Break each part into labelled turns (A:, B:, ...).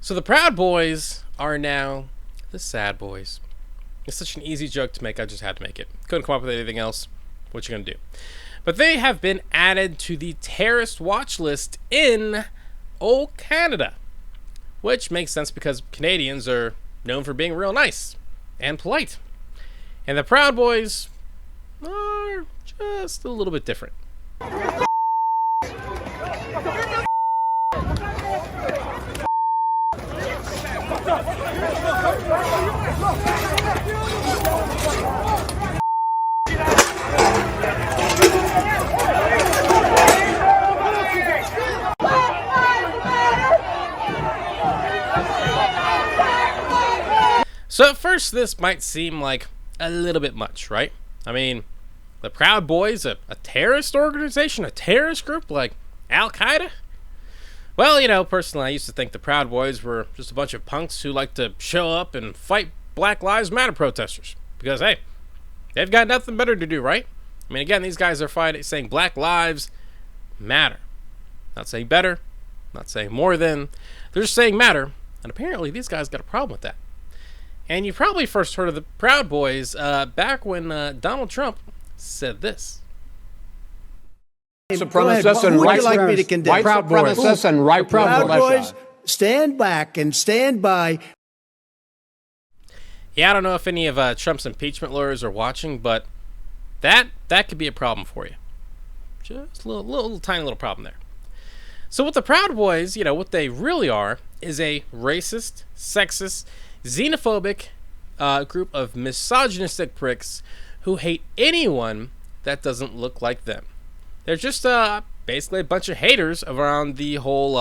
A: So the Proud Boys are now the Sad Boys. It's such an easy joke to make, I just had to make it. Couldn't come up with anything else. What you gonna do? But they have been added to the terrorist watch list in old Canada. Which makes sense because Canadians are known for being real nice and polite. And the Proud Boys are just a little bit different. So at first this might seem like a little bit much, right? I mean, the Proud Boys, a terrorist organization, a terrorist group like Al-Qaeda? Well, you know, personally I used to think the Proud Boys were just a bunch of punks who like to show up and fight Black Lives Matter protesters. Because, hey, they've got nothing better to do, right? I mean, again, these guys are saying Black Lives Matter. Not saying better, not saying more than, they're just saying matter. And apparently these guys got a problem with that. And you probably first heard of the Proud Boys back when Donald Trump said this.
B: Supremacists and white supremacists and right Proud Boys, stand back and stand by.
A: Yeah, I don't know if any of Trump's impeachment lawyers are watching, but that could be a problem for you. Just a little tiny little problem there. So what the Proud Boys, you know, what they really are is a racist, sexist, xenophobic group of misogynistic pricks who hate anyone that doesn't look like them. They're just basically a bunch of haters around the whole,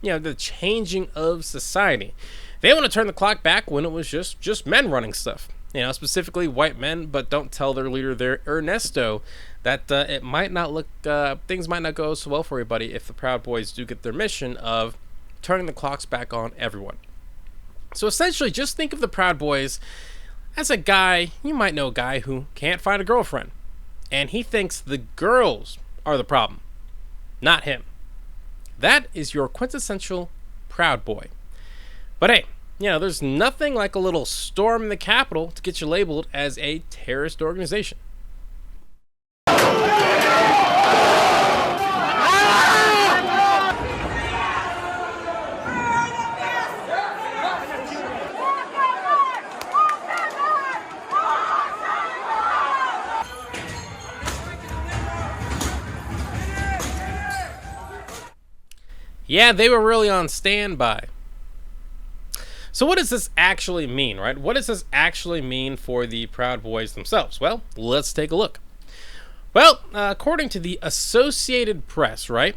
A: the changing of society. They want to turn the clock back when it was just men running stuff. You know, specifically white men, but don't tell their leader there, Ernesto, that it might not look, things might not go so well for everybody if the Proud Boys do get their mission of turning the clocks back on everyone. So essentially, just think of the Proud Boys as a guy, you might know a guy who can't find a girlfriend. And he thinks the girls are the problem, not him. That is your quintessential Proud Boy. But hey, you know, there's nothing like a little storm in the Capitol to get you labeled as a terrorist organization. Yeah, they were really on standby. So what does this actually mean, right? What does this actually mean for the Proud Boys themselves? Well, let's take a look. Well, according to the Associated Press, right,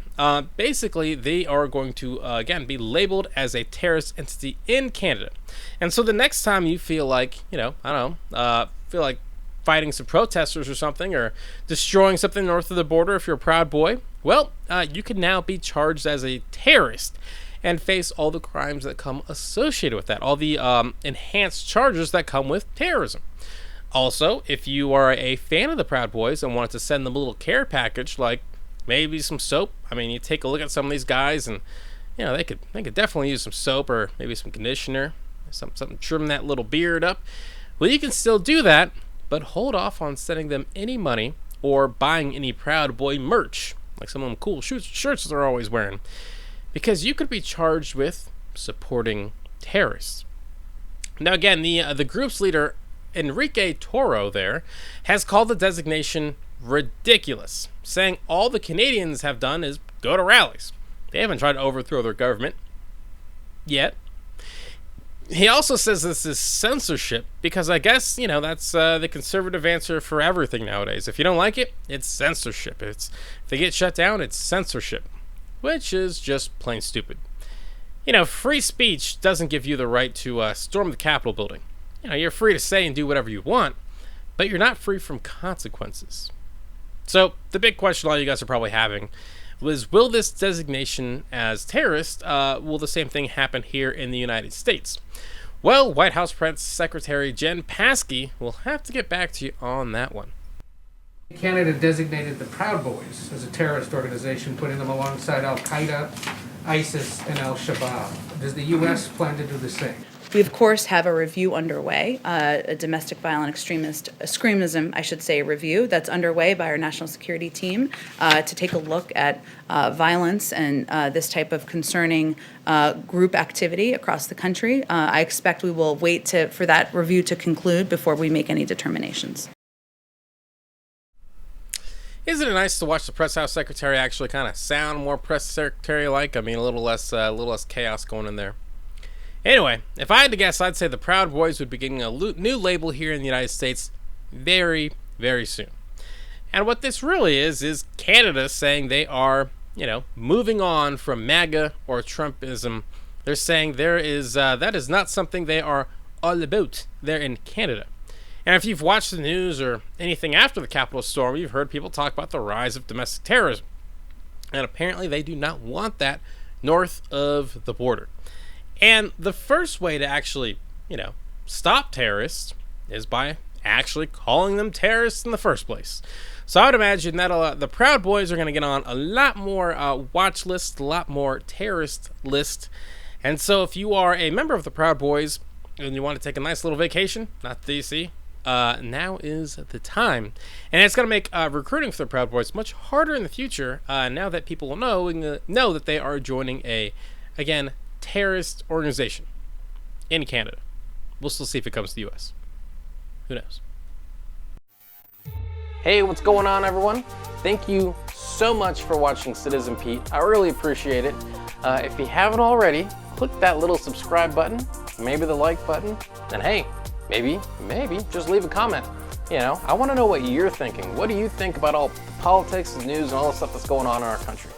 A: basically they are going to, again, be labeled as a terrorist entity in Canada. And so the next time you feel like, you know, I don't know, feel like fighting some protesters or something, or destroying something north of the border if you're a Proud Boy, well, you can now be charged as a terrorist and face all the crimes that come associated with that, all the enhanced charges that come with terrorism. Also, if you are a fan of the Proud Boys and wanted to send them a little care package, like maybe some soap, I mean, you take a look at some of these guys and, you know, they could definitely use some soap or maybe some conditioner, something to trim that little beard up. Well, you can still do that, but hold off on sending them any money or buying any Proud Boy merch, like some of them cool shirts they're always wearing, because you could be charged with supporting terrorists. Now, again, the group's leader, Enrique Toro, there, has called the designation ridiculous, saying all the Canadians have done is go to rallies. They haven't tried to overthrow their government yet. He also says this is censorship because I guess, you know, that's the conservative answer for everything nowadays. If you don't like it, it's censorship. If they get shut down, it's censorship, which is just plain stupid. You know, free speech doesn't give you the right to storm the Capitol building. You know, you're free to say and do whatever you want, but you're not free from consequences. So the big question all you guys are probably having was, will this designation as terrorist, will the same thing happen here in the United States? Well, White House Press Secretary Jen Psaki will have to get back to you on that one.
C: Canada designated the Proud Boys as a terrorist organization, putting them alongside Al-Qaeda, ISIS and al-Shabaab. Does the U.S. plan to do the same?
D: We, of course, have a review underway, a domestic violent extremism, review that's underway by our national security team to take a look at violence and this type of concerning group activity across the country. I expect we will wait for that review to conclude before we make any determinations.
A: Isn't it nice to watch the press house secretary actually kind of sound more press secretary-like? I mean, a little less chaos going in there. Anyway, if I had to guess, I'd say the Proud Boys would be getting a new label here in the United States very, very soon. And what this really is Canada saying they are, moving on from MAGA or Trumpism. They're saying that is not something they are all about there in Canada. And if you've watched the news or anything after the Capitol storm, you've heard people talk about the rise of domestic terrorism. And apparently they do not want that north of the border. And the first way to actually, stop terrorists is by actually calling them terrorists in the first place. So I would imagine that the Proud Boys are going to get on a lot more watch lists, a lot more terrorist lists. And so if you are a member of the Proud Boys and you want to take a nice little vacation, not to DC, now is the time. And it's going to make recruiting for the Proud Boys much harder in the future now that people will know that they are joining again, terrorist organization in Canada. We'll still see if it comes to the U.S. Who knows? Hey, what's going on, everyone? Thank you so much for watching Citizen Pete. I really appreciate it. If you haven't already, click that little subscribe button, maybe the like button, and hey, maybe just leave a comment. I want to know what you're thinking. What do you think about all the politics and news and all the stuff that's going on in our country?